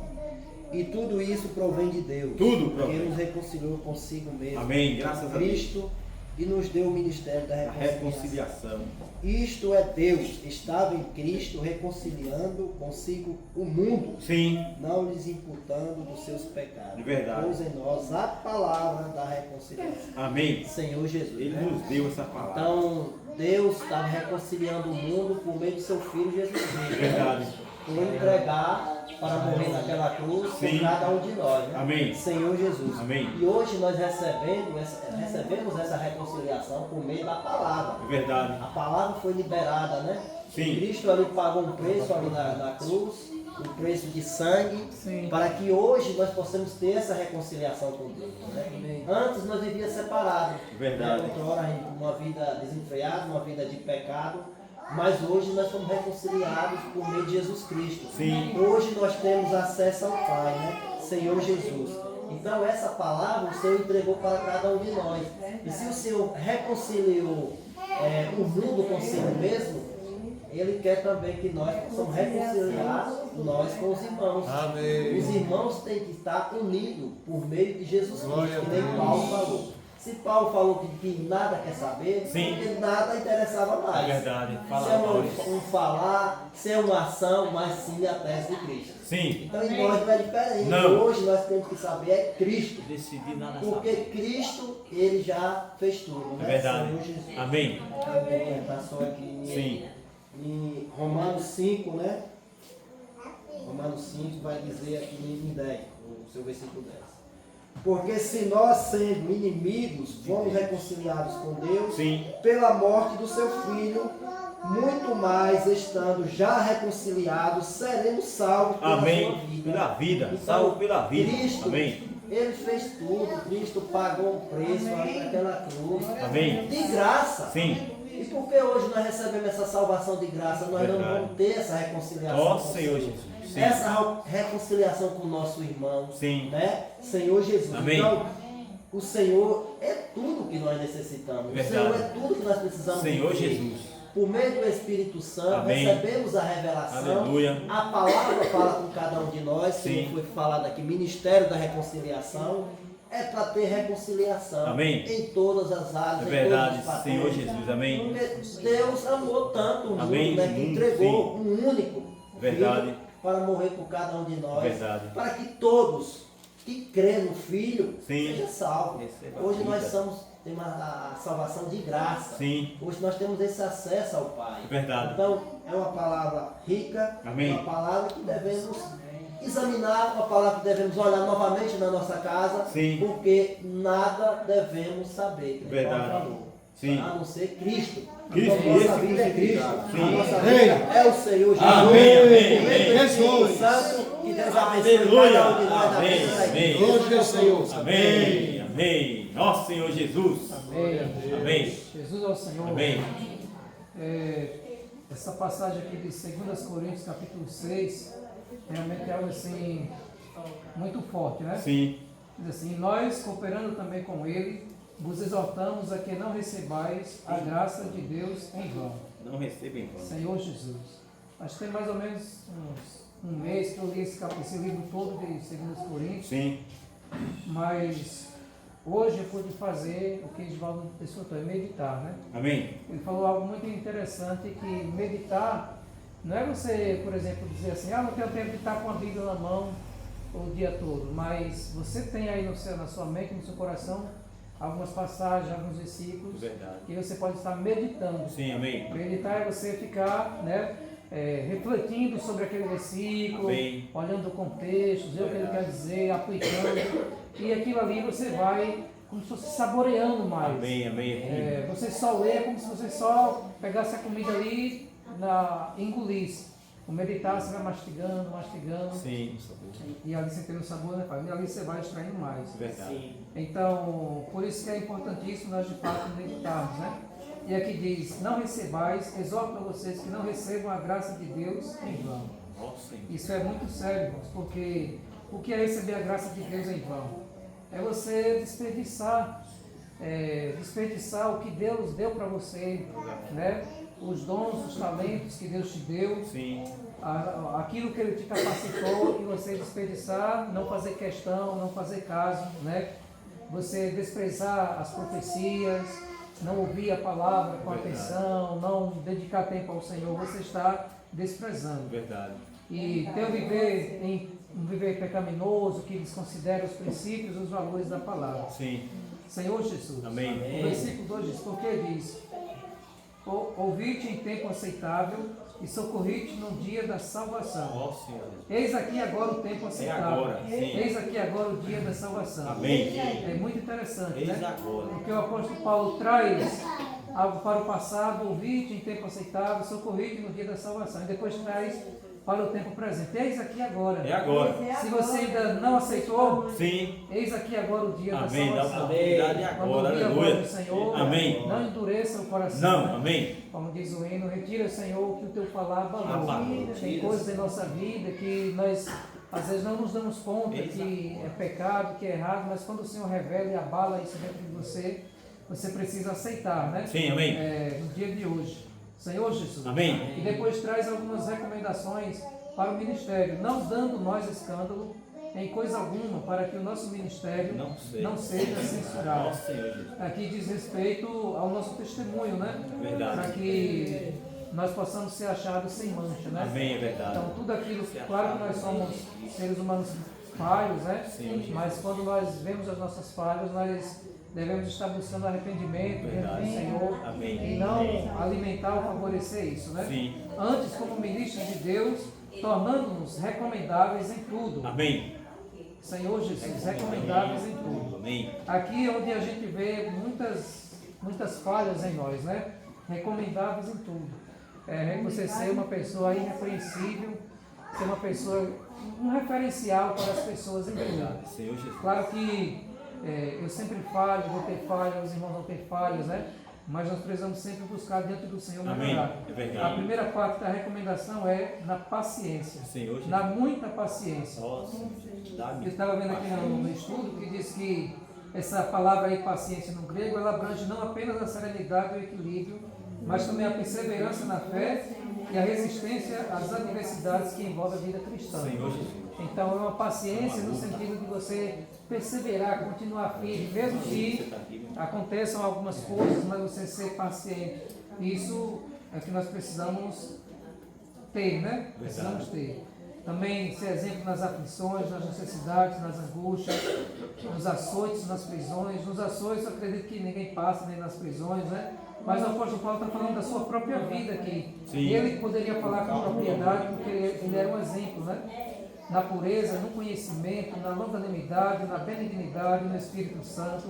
E tudo isso provém de Deus, Tudo que provém. nos reconciliou consigo mesmo, Amém. Graças a Deus. Cristo, e nos deu o ministério da A reconciliação. reconciliação. Isto é, Deus estava em Cristo reconciliando consigo o mundo, Sim. não lhes imputando dos seus pecados. É verdade. Pôs em nós a palavra da reconciliação. Amém. Senhor Jesus. Ele né? nos deu essa palavra. Então, Deus estava reconciliando o mundo por meio do seu Filho Jesus Cristo. É verdade. Por entregar para morrer naquela cruz Sim. por cada um de nós. Né? Amém. Senhor Jesus. Amém. E hoje nós recebemos essa reconciliação por meio da palavra. É verdade. A palavra foi liberada, né? Sim. Cristo ali pagou um preço ali na cruz o preço de sangue, Sim. para que hoje nós possamos ter essa reconciliação com Deus. Né? Antes nós vivíamos separados. Verdade. Né? Outra hora, uma vida desenfreada, uma vida de pecado. Mas hoje nós somos reconciliados por meio de Jesus Cristo. Sim. Hoje nós temos acesso ao Pai, né? Senhor Jesus. Então essa palavra o Senhor entregou para cada um de nós. E se o Senhor reconciliou o mundo consigo mesmo, Ele quer também que nós possamos reconciliar nós com os irmãos. Amém. Os irmãos têm que estar unidos por meio de Jesus Glória Cristo, a que nem Deus. Paulo falou. Se Paulo falou que nada quer saber, Sim. porque nada interessava mais. É verdade. Fala Se é nós. um falar, se é uma ação, mas sim a tese de Cristo. Sim. Então em nós não é diferente. Não. Hoje nós temos que saber é Cristo. Decidi nada Porque saber. Cristo, Ele já fez tudo. É Né? verdade. Senhor Jesus. Amém. Amém. Passou aqui Sim. em Romanos 5, né? Romanos 5 vai dizer aqui em 10, o seu versículo 10. Porque se nós, sendo inimigos, fomos reconciliados com Deus Sim. pela morte do seu Filho, muito mais, estando já reconciliados, seremos salvos pela sua Amém. vida. Pela vida. Então, Salvo pela vida. Cristo, Amém. Ele fez tudo. Cristo pagou um preço naquela cruz. Amém. De graça. Sim. E por que hoje nós recebemos essa salvação de graça? Nós não Verdade. vamos ter essa reconciliação. Ó com o Senhor Jesus. Sim. Essa reconciliação com o nosso irmão. Sim. Né? Senhor Jesus. Amém. Então, o Senhor é tudo que nós necessitamos. Verdade. O Senhor é tudo que nós precisamos. Senhor viver. Jesus. Por meio do Espírito Santo, Amém. recebemos a revelação. Aleluia. A palavra fala com cada um de nós. Sim. Como foi falado aqui, Ministério da Reconciliação. É para ter reconciliação Amém. em todas as áreas. É em verdade, todos os fatores. Senhor Jesus. Amém. Porque Deus amou tanto o mundo, Amém. né, que entregou um único Verdade. filho para morrer por cada um de nós. Verdade. Para que todos que crêem no Filho Sim. sejam salvos. Receba a Hoje vida. nós temos a salvação de graça. Sim. Hoje nós temos esse acesso ao Pai. Verdade. Então é uma palavra rica, Amém. uma palavra que devemos examinar, uma palavra que devemos olhar novamente na nossa casa, Sim. porque nada devemos saber. como Verdade. Paulo falou. Sim. A não ser Cristo. Cristo, Então, nossa esse vida é Cristo. Sim. A nossa Amém. vida é o Senhor Jesus. Amém, amém, Por meio do amém. Espírito Jesus. Santo, que Deus abençoe Aleluia. cada um de nós na Amém, vida da amém. igreja. Glória ao Senhor. Amém. Amém. Nosso Senhor Jesus. Amém. Amém. Jesus ao Senhor. Amém. Essa passagem aqui de 2 Coríntios, capítulo 6, realmente é algo assim, muito forte, né? Sim. Diz assim: nós, cooperando também com ele, vos exortamos a que não recebais a graça de Deus em vão. Não receba em vão. Senhor Jesus. Acho que tem mais ou menos um mês que eu li esse livro todo de 2 Coríntios, Sim. mas hoje eu pude fazer o que Osvaldo desfrutou, é meditar, né? Amém. Ele falou algo muito interessante, que meditar não é você, por exemplo, dizer assim, não tenho tempo de estar com a Bíblia na mão o dia todo, mas você tem aí na sua mente, no seu coração, algumas passagens, alguns versículos, Verdade. que você pode estar meditando. Sim, amém. Meditar é você ficar, né, refletindo sobre aquele versículo, Amém. olhando o contexto, ver o que ele quer dizer, aplicando, e aquilo ali você vai como se fosse saboreando mais. Amém, amém. Você só lê como se você só pegasse a comida ali e engolisse. O meditar você vai mastigando, mastigando, Sim. e ali você tem o sabor, né, pai? E ali você vai extraindo mais. Verdade. Então, por isso que é importantíssimo nós de fato meditarmos, né? E aqui diz: não recebais, exorto a vocês que não recebam a graça de Deus em vão. Nossa, Senhor. Isso é muito sério, irmãos, porque o que é receber a graça de Deus em vão? É você desperdiçar o que Deus deu para você, né? Os dons, os talentos que Deus te deu, Sim. aquilo que Ele te capacitou, e você desperdiçar, não fazer questão, não fazer caso, né? Você desprezar as profecias, não ouvir a palavra com atenção, não dedicar tempo ao Senhor, você está desprezando. Verdade. E ter um viver pecaminoso que desconsidera os princípios e os valores da palavra. Sim. Senhor Jesus. Amém. O versículo 2 diz: porque diz: ouvi-te em tempo aceitável e socorri-te no dia da salvação. Nossa, Senhor. Eis aqui agora o tempo aceitável. agora, sim. Eis aqui agora o dia da salvação. Amém. É muito interessante, Eis né? agora. Porque o apóstolo Paulo traz algo para o passado: ouvi-te em tempo aceitável, socorri-te no dia da salvação. E depois traz para o tempo presente. Eis aqui agora. É agora. Se você ainda não aceitou, Sim. eis aqui agora o dia Amém. da Dá salvação. oportunidade Quando agora. ouvir a voz do Aleluia. Senhor, Amém. não endureça o coração. Não. né? Amém. Como diz o hino, retira, Senhor, que o teu falar abalou. Abalou. Tem coisas em nossa vida que nós às vezes não nos damos conta que é pecado, que é errado, mas quando o Senhor revela e abala isso dentro de você, você precisa aceitar, né? Sim, amém. No dia de hoje. Senhor Jesus. Amém. E depois traz algumas recomendações para o ministério, não dando nós escândalo em coisa alguma, para que o nosso ministério não seja censurado. Nossa, Senhor Jesus. Aqui diz respeito ao nosso testemunho, né? Verdade. Para que nós possamos ser achados sem mancha, né? Amém, é verdade. Então tudo aquilo, claro que nós somos seres humanos falhos, né? Sim. Mas quando nós vemos as nossas falhas, nós devemos estar buscando arrependimento diante do Verdade. Senhor Amém. e não alimentar ou favorecer isso, né? Sim. Antes, como ministros de Deus, tornando-nos recomendáveis em tudo. Amém. Senhor Jesus, recomendáveis em tudo. Amém. Aqui é onde a gente vê muitas falhas em nós, né? Recomendáveis em tudo. Você ser uma pessoa irrepreensível, ser uma pessoa, um referencial para as pessoas em verdade. Senhor Jesus. Claro que eu sempre falho, vou ter falhas, os irmãos vão ter falhas, né? Mas nós precisamos sempre buscar diante do Senhor Amém. melhorar. É verdade. A primeira parte da recomendação é na paciência, Senhor Jesus. na muita paciência. Nossa, dá-me. Eu estava vendo aqui no estudo que diz que essa palavra aí, paciência no grego, ela abrange não apenas a serenidade e o equilíbrio, mas também a perseverança na fé e a resistência às adversidades que envolvem a vida cristã. Senhor Jesus. Então é uma paciência no sentido de você perseverar, continuar firme, mesmo que aconteçam algumas coisas, mas você ser paciente. Isso é o que nós precisamos ter, né? Precisamos ter. Também ser exemplo nas aflições, nas necessidades, nas angústias, nos açoites, nas prisões. Nos açoites, eu acredito que ninguém passa nem nas prisões, né? Mas o apóstolo Paulo está falando da sua própria vida aqui. Sim. Ele poderia falar com propriedade porque ele era um exemplo, né? Na pureza, no conhecimento, na longanimidade, na benignidade, no Espírito Santo,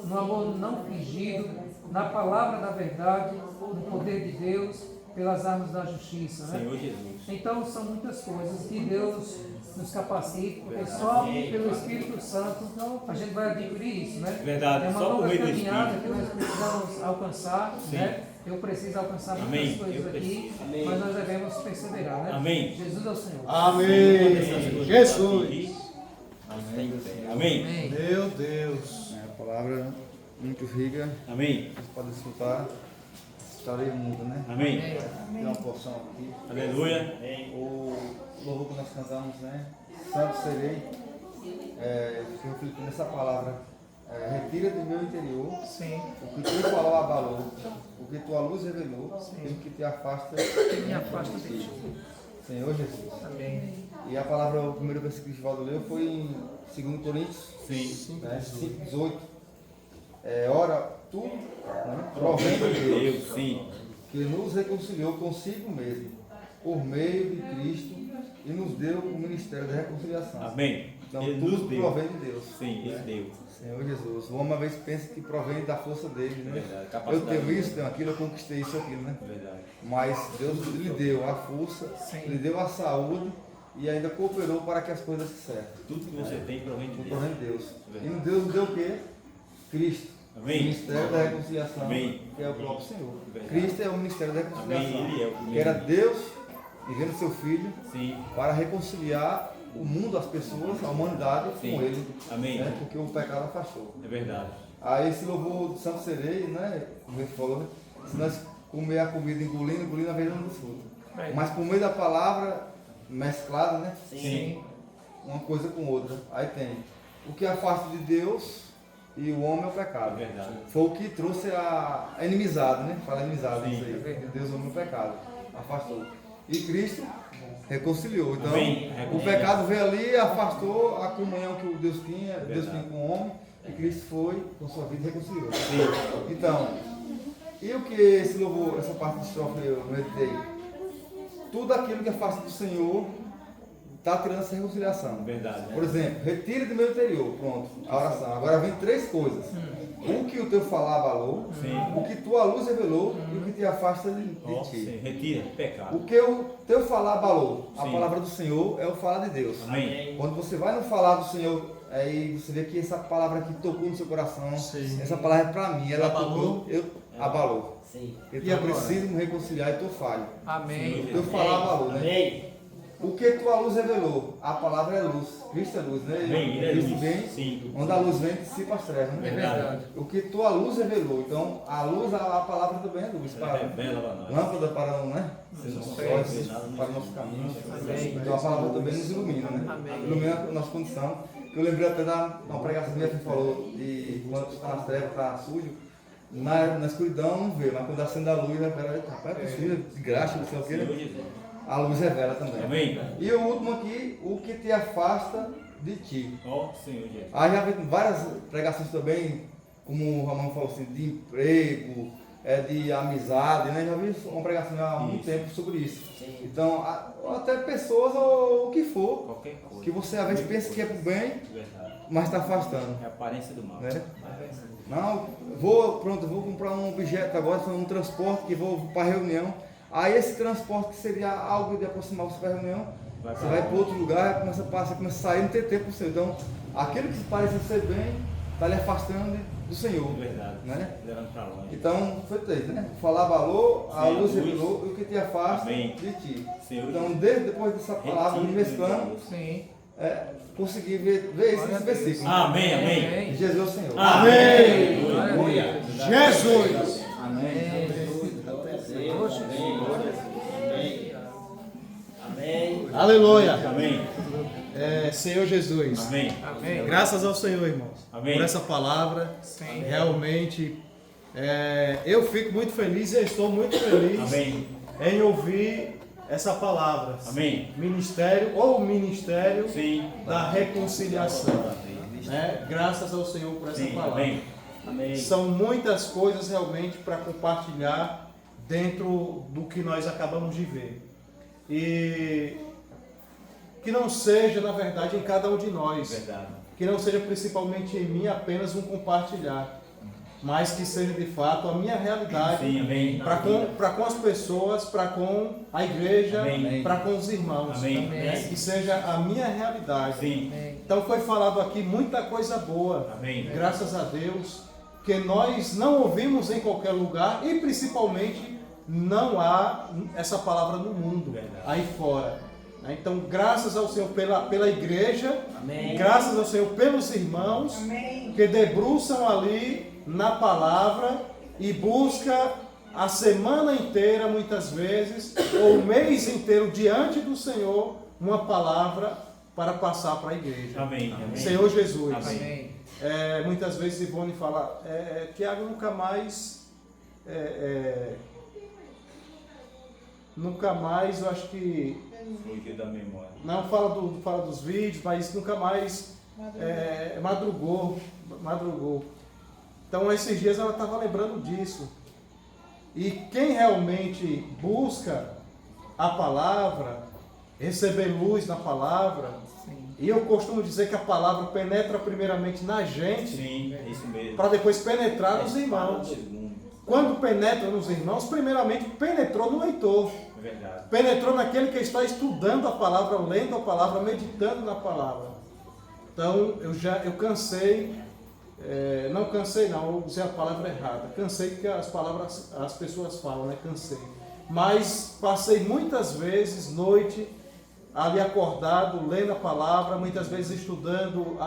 no amor não fingido, na palavra da verdade, no poder de Deus, pelas armas da justiça, né? Senhor Jesus. Então são muitas coisas que Deus nos capacita, porque só pelo Espírito Santo a gente vai adquirir isso, né? Verdade, É uma só por longa meio do caminhada Espírito. que nós precisamos alcançar, Sim. né? Eu preciso alcançar muitas Amém. coisas Eu aqui, preciso. mas nós devemos perseverar, né? Amém. Jesus é o Senhor. Amém. Jesus. Amém. Amém. Meu Deus. É a palavra muito rica, Amém. vocês podem escutar, estarei mudo, né? Amém. Tem uma porção aqui. Aleluia. O louvor que nós cantamos, né? Santo serei, se refletindo nessa palavra. Retira do meu interior Sim. o que tu falou abalou, o que tua luz revelou, e o que te afasta Me afasta de ti. Senhor Jesus. Amém. E a palavra, o primeiro versículo que o Givaldo leu foi em 2 Coríntios Sim. 5:18. Ora, tu, né, provém de Deus, Deus, sim. que nos reconciliou consigo mesmo, por meio de Cristo, e nos deu o ministério da reconciliação. Amém. Então, Ele tudo nos deu. provém de Deus. Sim, ele deu. Senhor Jesus. O homem, uma vez, pensa que provém da força dele, né? Verdade. Eu Capacidade. tenho isso, tenho aquilo, eu conquistei isso, aquilo, né? Verdade. Mas Deus lhe deu a força, lhe deu a saúde e ainda cooperou para que as coisas se certem. Tudo que você tem provém de Tudo Deus. provém de Deus. Verdade. E Deus nos deu o quê? Cristo. Amém. O ministério da reconciliação, Amém. que é o próprio Senhor. Verdade. Cristo é o ministério da reconciliação. Amém. Ele é o primeiro. Que era Deus enviando seu Filho Sim. para reconciliar o mundo, as pessoas, a humanidade Sim. com Ele. Amém. Né? Porque o pecado afastou. É verdade. Aí esse louvor do Santo Serei, né? Como a gente falou, né? Se nós comer a comida engolindo, a vez não desfruta. Mas por meio da palavra mesclada, né? Sim. Uma coisa com outra. Aí tem o que afasta de Deus e o homem é o pecado. É verdade. Foi o que trouxe a inimizade, né? Fala inimizade, Sim. isso aí. Deus, o homem, o pecado. Afastou. E Cristo reconciliou. Então, Amém. o pecado veio ali e afastou a comunhão que o Deus tinha, Deus tinha com o homem, e Cristo foi, com sua vida, e reconciliou. Sim. Então, e o que esse louvor, essa parte de estrofe eu meditei? Tudo aquilo que afasta do Senhor está tirando essa reconciliação. Verdade. Por exemplo, retire do meu interior, pronto, a oração. Agora vem três coisas. o que o teu falar abalou, Sim. o que tua luz revelou e o que te afasta de Ó, ti. sim. Retira pecado. O que o teu falar abalou, a Sim. palavra do Senhor é o falar de Deus. Amém. Quando você vai no falar do Senhor, aí você vê que essa palavra aqui tocou no seu coração, essa palavra é para mim, ela Abalou. tocou, abalou. Sim. Então E eu agora? preciso me reconciliar e estou falho. Amém. O teu falar abalou, né? Amém. O que tua luz revelou? A palavra é luz. Cristo é luz, né? Amém. Ele é Cristo luz. vem, Sim. onde a luz vem, dissipa as trevas, né? É verdade. O que tua luz revelou. Então, a luz, a palavra também é luz. Ela revela para nós. Lâmpada para não, né? Nossos olhos, para o nosso caminho. Então, a palavra também nos ilumina, né? Amém. Ilumina a nossa condição. Eu lembrei até da uma pregação minha que falou de quando está nas trevas, está sujo. Na escuridão não vê, mas quando acende a luz, revela, rapaz, é possível, de graça, não sei o Senhor que. Jesus. A luz revela também. Amém. E o último aqui, o que te afasta de ti. Ó, Senhor Jesus. Aí já vi várias pregações também, como o Ramon falou assim, de emprego, de amizade, né? Já vi uma pregação há muito tempo sobre isso. Sim. Então, até pessoas ou o que for, Qualquer coisa. que você às vezes pensa que é pro bem, Verdade. mas está afastando. É a aparência do mal. Né? Não, pronto, vou comprar um objeto agora, um transporte que vou para reunião. Aí esse transporte que seria algo de aproximar você para a reunião, você vai para outro lugar, começa a passar, começa a sair, não tem tempo para você. Então, aquilo que parece ser bem, está lhe afastando do Senhor. Verdade. Né? Levando para longe. Então, foi isso, né? Falar valor, a Sim, luz a luz. revelou e o que te afasta Amém. de ti. Senhor Então, Jesus. depois dessa palavra, me mesclando, Sim. consegui ver esse versículo. Amém, amém. Jesus é o Senhor. Amém. Aleluia. Jesus. Amém. Aleluia. Amém. Senhor Jesus. Amém. Amém. Graças ao Senhor, irmãos, Amém. por essa palavra. Sim. Realmente, eu fico muito feliz e eu estou muito feliz Amém. em ouvir essa palavra. Amém. Ministério ou ministério Sim. da reconciliação. Né? Graças ao Senhor por essa Sim. palavra. Amém. Amém. São muitas coisas realmente para compartilhar dentro do que nós acabamos de ver. E que não seja, na verdade, em cada um de nós. Verdade. Que não seja principalmente em mim apenas um compartilhar, mas que seja de fato a minha realidade Sim, amém. para com as pessoas, para com a igreja, Amém. para com os irmãos. Amém. Né? Que seja a minha realidade. Sim. Então foi falado aqui muita coisa boa, Amém. graças a Deus, que nós não ouvimos em qualquer lugar e principalmente não há essa palavra no mundo, Verdade. aí fora. Então, graças ao Senhor pela igreja, Amém. graças ao Senhor pelos irmãos Amém. que debruçam ali na palavra e busca a semana inteira, muitas vezes, ou o mês inteiro diante do Senhor, uma palavra para passar para a igreja. Amém. Amém. Senhor Jesus. Amém. Muitas vezes Ivone fala, Tiago nunca mais, eu acho que, Fugiu da memória. não fala dos vídeos, mas nunca mais madrugou. Então esses dias ela estava lembrando disso. E quem realmente busca a palavra, receber luz na palavra, e eu costumo dizer que a palavra penetra primeiramente na gente, Sim, é isso mesmo. para depois penetrar nos irmãos. Quando penetra nos irmãos, primeiramente penetrou no leitor. É verdade. Penetrou naquele que está estudando a palavra, lendo a palavra, meditando na palavra. Então eu cansei, eu usei a palavra errada. Cansei porque as pessoas falam, né? Cansei. Mas passei muitas vezes noite ali acordado, lendo a palavra, muitas vezes estudando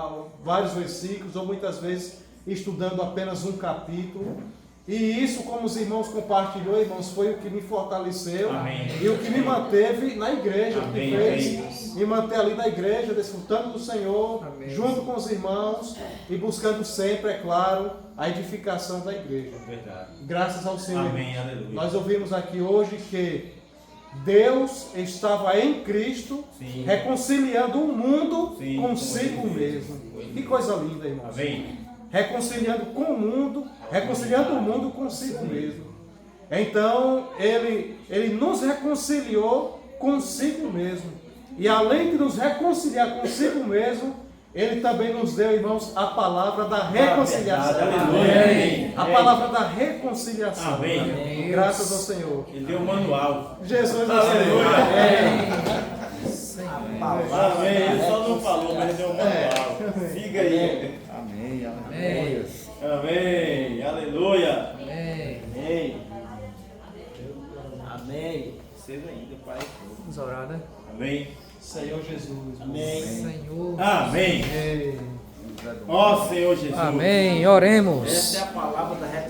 vários versículos, ou muitas vezes estudando apenas um capítulo. E isso, como os irmãos compartilhou, irmãos, foi o que me fortaleceu. Amém. E o que me manteve na igreja, o que Amém. fez me manter ali na igreja, desfrutando do Senhor, Amém. junto com os irmãos e buscando sempre, é claro, a edificação da igreja. Verdade. Graças ao Senhor. Amém. Aleluia. Nós ouvimos aqui hoje que Deus estava em Cristo, Sim. reconciliando o mundo Sim, consigo com ele mesmo. mesmo. Que coisa linda, irmãos. Amém. Reconciliando com o mundo, reconciliando o mundo consigo mesmo. Então, ele nos reconciliou consigo mesmo. E além de nos reconciliar consigo mesmo, Ele também nos deu, irmãos, a palavra da reconciliação. Aleluia. A palavra da reconciliação. Amém. Graças ao Senhor. Ele deu o manual. Jesus é o Aleluia. Senhor. Amém. Ele só não falou, mas ele deu o manual. Siga aí. Amém, aleluia. Amém. Aleluia. Amém. Amém. Amém. Cedo ainda, Pai. Vamos orar, né? Amém. Senhor Jesus. Amém. Senhor. Amém. Amém. Ó Senhor Jesus. Amém. Oremos. Essa é a palavra da reconciliação.